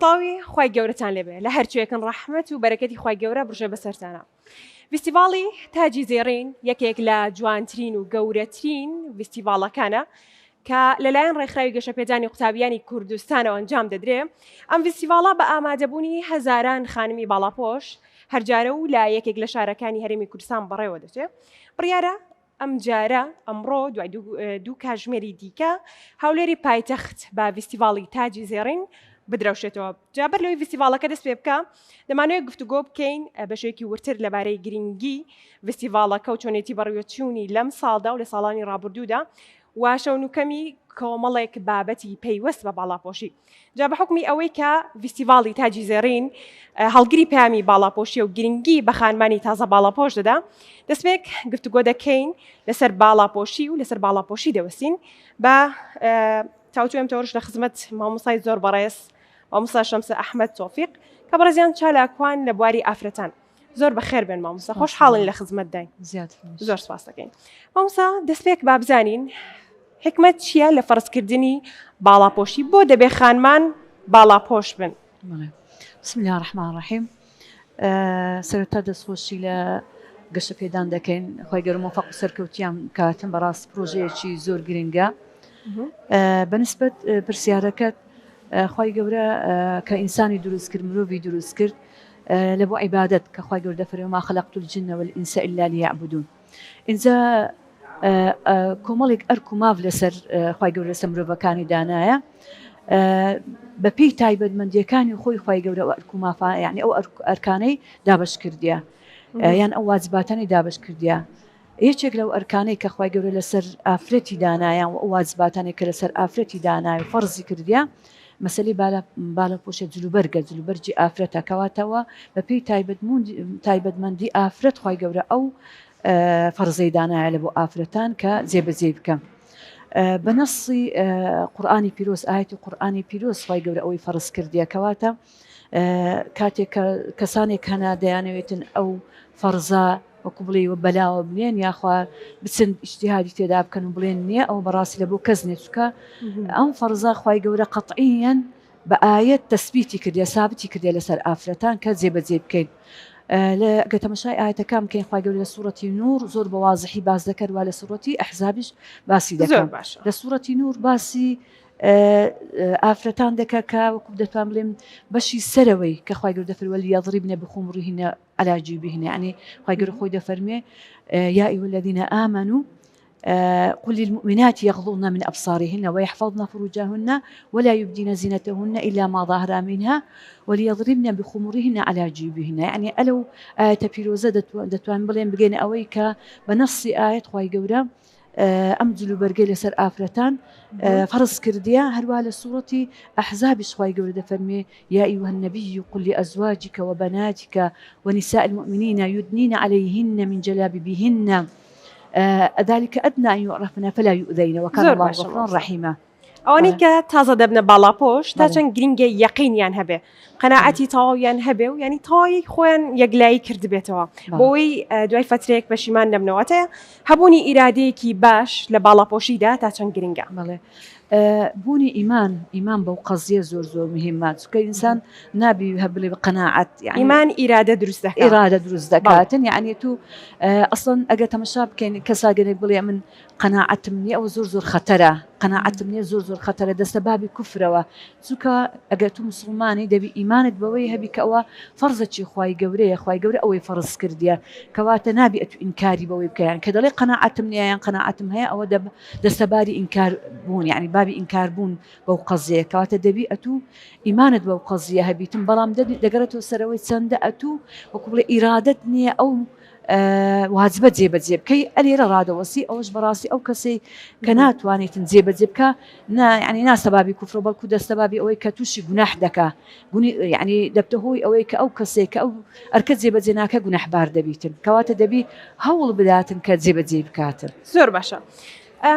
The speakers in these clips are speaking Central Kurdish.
سڵاوی خوای گەورەتان لێبێ لە هەرچوەکن ڕەحمەت و بەرەکەتی خوای گەورە بڕژێ بەسەرتانە. فستیڤاڵی تاجی زێڕین یەکێک لە جوانترین و گەورەترین فستیڤاڵەکانە کە لەلایەن ڕێکخراوی گەشەپێدانی قوتابیانی کوردستانەوە ئەنجام دەدرێ. ئەم فستیڤاڵە بە ئامادەبوونی هەزاران خانمی باڵاپۆش هەرجارە و لا یەکێک لە شارەکانی هەرێمی کوردستان بەڕێوە دەچێت. بڕیارە ئەم جارە ئەمڕۆ دوای دوو کاتژمێری دیکە هەولێری پایتەخت بە فستیڤاڵی تاجی زێڕین بدرەوشێتەوە. جابەر لەوەی فستیڤاڵەکە دەست پێ بکە دەمانوێت گفتوگۆ بکەین بەشێکی ورتر لەبارەی گرنگی فستیڤاڵەکە و چۆنێتی بەڕێوەچوونی لەم ساڵدا و لە ساڵانی ڕابردوودا و شەونوکەمی کۆمەڵێک بابەتی پەیوەست بە باڵاپۆشی. جا بە حکمی ئەوەی کە فستیڤاڵی تاجی زێڕین هەڵگری پامی باڵاپۆشی و گرنگی بە خانمانی تازە باڵاپۆش دەدا، دەستپێک گفتوگۆ دەکەین لەسەر باڵاپۆشی و لەسەر باڵاپۆشی دەوەستین بە تاوتوێم تۆڕش لە خزمەت مامۆستای زۆر بەڕێز مامۆستا شەمسە ئەحمەد تۆفیق کە بەڕێزیان چالاکوان لە بواری ئافرەتان. زۆر بەخێر بێن مامۆستا، خۆشحاڵین لە خزمەت داین. زۆر سپاس دەکەین. مامۆستا دەستپێک با بزانین حکمت چییە لە فەرزکردنی باڵاپۆشی بۆ دەبێ خانمان باڵاپۆش بن؟ بسم الله الرحمن الرحیم. سەرەتا دەستخۆشی لە گەشەپێدان دەکەین، خۆی گەورە موفەق و سەرکەوتیان کاتن بەڕاست پرۆژەیەکی زۆر گرنگە. بەنسبەت پرسیارەکەت خۆی گەورە کە ئینسانی دروست کرد، مرۆڤی دروست کرد لە بۆ عیبادەت کە خۆی گەورە دەفەرمێ ما خەلەقت الجن والئینس إلا لیعبدون. ئینجا کۆمەڵێک ئەرک و ماڤ لەسەر خۆی گەورە لەسەر مرۆڤەکانی دانایە بە پێی تایبەتمەندیەکانی خۆی گەورە و ئەرک و مافە، یعنی ئەو ئەرکانەی دابەش کردیە یان ئەو واجباتانی دابەش کردیە. یەکێک لەو ئەرکانەی کە خۆی گەورە لەسەر ئافرەتی دانایە و ئەو واجباتانی کە لەسەر ئافرەتی دانای و فەرزی کردیە مەسەلەی باڵاپۆشە جلوبەرگە، جلوبەرجی ئافرەتە کەواتەوە بە پێی تایبەتمەندی ئافرەت خۆی گەورە ئەو فەرزەی دانایە لە بۆ ئافرەتان کە جێبەجێ بکەم. بە نەسی قورئانی پیرۆز، ئاەتی قورئانی پیرۆز خۆی گەورە ئەوەی فەرز کردیە کەواتە کاتێک کەسانێک هەنا دەیانەوێتن ئەو فەرزە وەکو بڵێ وە بەلاوە بنێن یاخوا بچن ئیجتیهادی تێدا بکەن و بڵێن نییە ئەو بەڕاستی لە بۆ کەس نێت، چونکە ئەم فەرزە خۆی گەورە قەتعیەن بە ئایەت تەسبیتی کردیە، سابتی کردیە لەسەر ئافرەتان کە جێبەجێ بکەین. لە تەماشای ئاەتەکان بکەین خۆی گەورە لە سوورەتی نور زۆر بە وازحی باس دەکرد و لە سوورەتی ئەحزابیش باسی دەکەن. لە سوورەتی نور باسی ئافرەتان دەکە کە وەکو دەتوان بڵێم بەشی سەرەوەی کە خۆی گەورە دەفەرمێ وەلیەضربن بخمورهن على جیوبهن، یعنی خۆی گەورە خۆی دەفەرمێ یا أيها الذين آمنوا قل للمؤمنات يغضضن من أبصارهن ويحفظن فروجهن ولا يبدين زينتهن إلا ما ظهر منها وليضربن بخمورهن على جيوبهن. يعني ألو آية بيروزة دتوان بلين بجين أويك بنص آية خواي جورا ئەم جلوبەرگەی لەسەر ئافرەتان فەرز کردیە. هەروە لە سوورەتی ئەحزابیش خۆی گەورە دەفەرمێ یا أيها النبي قل لأزواجك وبناتك ونساء المؤمنين يدنين عليهن من جلابيبهن ذلك أدنى أن يعرفن فلا يؤذين وكان الله غفورا رحيما. ئەوانەی کە تازە دەبنە باڵاپۆش تا چەند گرنگە یەقینیان هەبێ، قەناعەتی تەواویان هەبێ و ینی تەواوی خۆیان یەکلایی کردبێتەوە بۆی دوای فترەیەک پەشیمان نەبنەوەتەیە هەبوونی ئیرادەیەکی باش لە باڵاپۆشیدا تا چەند گرنگە. بوونی ئیمان بەو قەزیە زۆر مهمە، چونکە ئینسان نابی هەبڵێ بە قەناعەت، ئیمان ئیرادە دروست دەکات، ئیرادە دروست دەکاتن. یعنی تو ئەسڵەن ئەگە تەماشا بکەین کەساگەرێک بڵێ من قەناعەتم نییە ئەو زۆر خەتەرە، قەناعەتم نییە زۆر خەتەرە، دەستە بابی کوفرەوە، چونکە ئەگەر تو مسلمانی دەبی ئیمانت بەوەی هەبی کە ئەوە فەرزەکی خی گەورەیە، خی گەورە ئەوەی فەرز کردیە کەواتە نابی ئەتو ئینکاری بەوەی بکەیان کە دەڵێ قەناعەتم نییە یان قەناعەتم هەیە، ئەوە دەستەباری ئینکار بوون، یعنی بابی ئینکار بوون بەو قەزیە کەواتە دەبی ئەتو ئیمانت بەو قەزیە هەبیتم، بەڵام دەگەرێتەوە سەرەوەی چەندە ئەتو وەکو بڵێ ئیرادەت نییە ئەو واجبە جێبەجێ بکەی ئەلێرە ڕادەوەسی ئەوەش بەڕاستی ئەو کەسەی کە ناتوانێتن جێبەجێ بکە ینی ناسەبابی کوفرە بەڵکو دەستەبابی ئەوەی کە تووشی گوناح دەکا، یعنی دەبتە هۆی ئەوەی کە ئەو کەسێک کە ئەو ئەرکە جێبەجێ ناکە گوناحبار دەبیتن، کەواتە دەبی هەوڵ بداتن کە جێبەجێ بکاتن. زۆر باشە.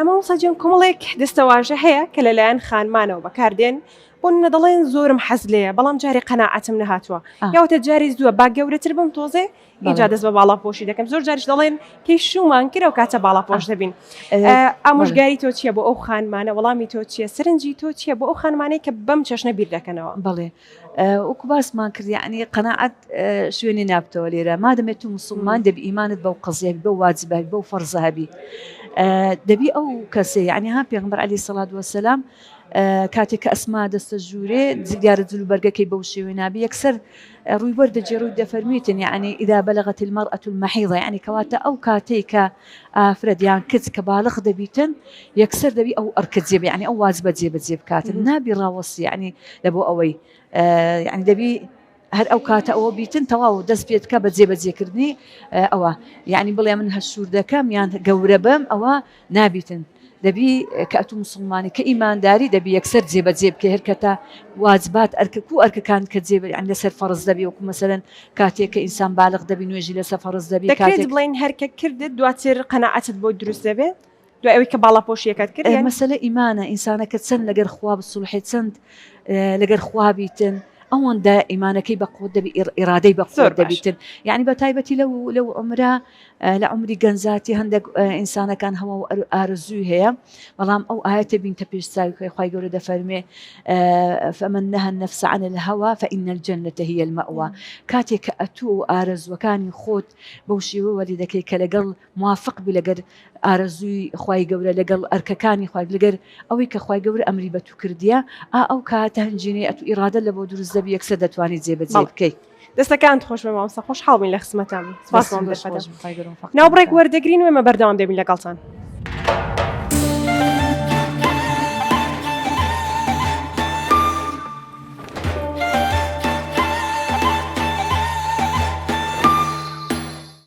مامۆستا جیان کۆمەڵێک دەستەواژە هەیە کە لەلایەن خانمانەوە بەکاردێن بۆ دەڵێن زۆرم حەز لێیە بەڵام جارێ قەناعەتم نەهاتووە یاوەتە جاری زووە با گەورەتر بم تۆزێ اینجا دەست بە باڵاپۆشی دەکەم زۆر جاریش دەڵێن کەی شومان کرە و کاتە باڵاپۆش دەبین ئامۆژگاری تۆ چییە بۆ ئەو خانمانە وەڵامی تۆ چییە سرنجی تۆ چییە بۆ ئەو خانمانەی کە بەم چەشنە بیر دەکەنەوە بەڵێ وەکو باسمان کرد یعنی قەناعەت شوێنی نابتەوە لێرە مادەمێت تو مسلمان دەبی ئیمانت بەو قەزیە بەو واجبە بەو فەرزە هەبی دەبی ئەو کەسێ یعنی ها پێغەمبەر عەلەیهی سەڵات وەسەلام کاتێک کە ئەسما دەستە ژوورێ دیارە جلو بەرگەکەی بەو شێوەی نابی یەکسەر ڕووی وەردەجێ ڕووی دەفەرمیتن یعنی ئیدا بەلەغەت المەرئەة المەحیضە یعنی کەواتە ئەو کاتەی کە ئافرەت یان کچ کە باڵغ دەبیتن یەکسەر دەبی ئەو ئەرکە جێبێ یعنی ئەو واجبە جێبەجێ بکاتن نابی ڕاوەسی یعنی لەبۆ ئەوەی یعنی دەبی هەر ئەو کاتە ئەوە بیتن تەواو دەست پێ بکە بە جێبەجێکردنی ئەوە یعنی بڵێ من هەشور دەکەم یان گەورە بم ئەوە نابیتن دەبی کە ئەتو مسلمانی کە ئیمانداری دەبی یەکسەر جێبەجێ بکە هەرکەتە واجبات ئەرکەکان کە جێبە یان لەسەر فەرز دەبی وەکو مەسەلەن کاتێک کە ئینسان باڵغ دەبی نوێژی لەسەر فەرز دەبی دەکرێت بڵێن هەرکە کردت دواتر قەناعەتت بۆ دروست دەبێت دوای ئەوەی کە باڵاپۆشیەکەت کرد مەسەلە ئیمانە ئینسانەکە چەند لەگەر خوا بسوڵحێ چەند لەگەر خوا بیتن ئەوەندا ئیمانەکەی بەقوت دەبی ئیرادەی بەقوت دەبیتن یعنی بە تایبەتی لەو عمرە لە عمری گەنجاتی هەندێک ئینسانەکان هەموو ئارزووی هەیە بەڵام ئەو ئاەتە بینتە پێشساوی خوای گەورە دەفەرمێ فمن نهى النفس عن الهوى فإن الجنة هي المأوى کاتێک کە ئەتوو ئارزوەکانی خۆت بەو شێوە وەری دەکەی کە لەگەڵ موافق بی لەگەر ئارزووی خوای گەورە لەگەڵ ئەرکەکانی خوای لەگەر ئەوەی کە خوای گەورە ئەمری بە تو کردیە ئەو کاتە هەنجینەی ئەتو ئیرادە لە بۆ دروست دەبی یەکسەر دەتوانیت جێبەجێ بکەیت دەستەکان خۆش بە مامۆستا خۆشحاڵ بین لە خزمەتتان سپاس ناوبڕێک وەردەگرین و ئێمە بەردەوام دەبین لەگەڵتان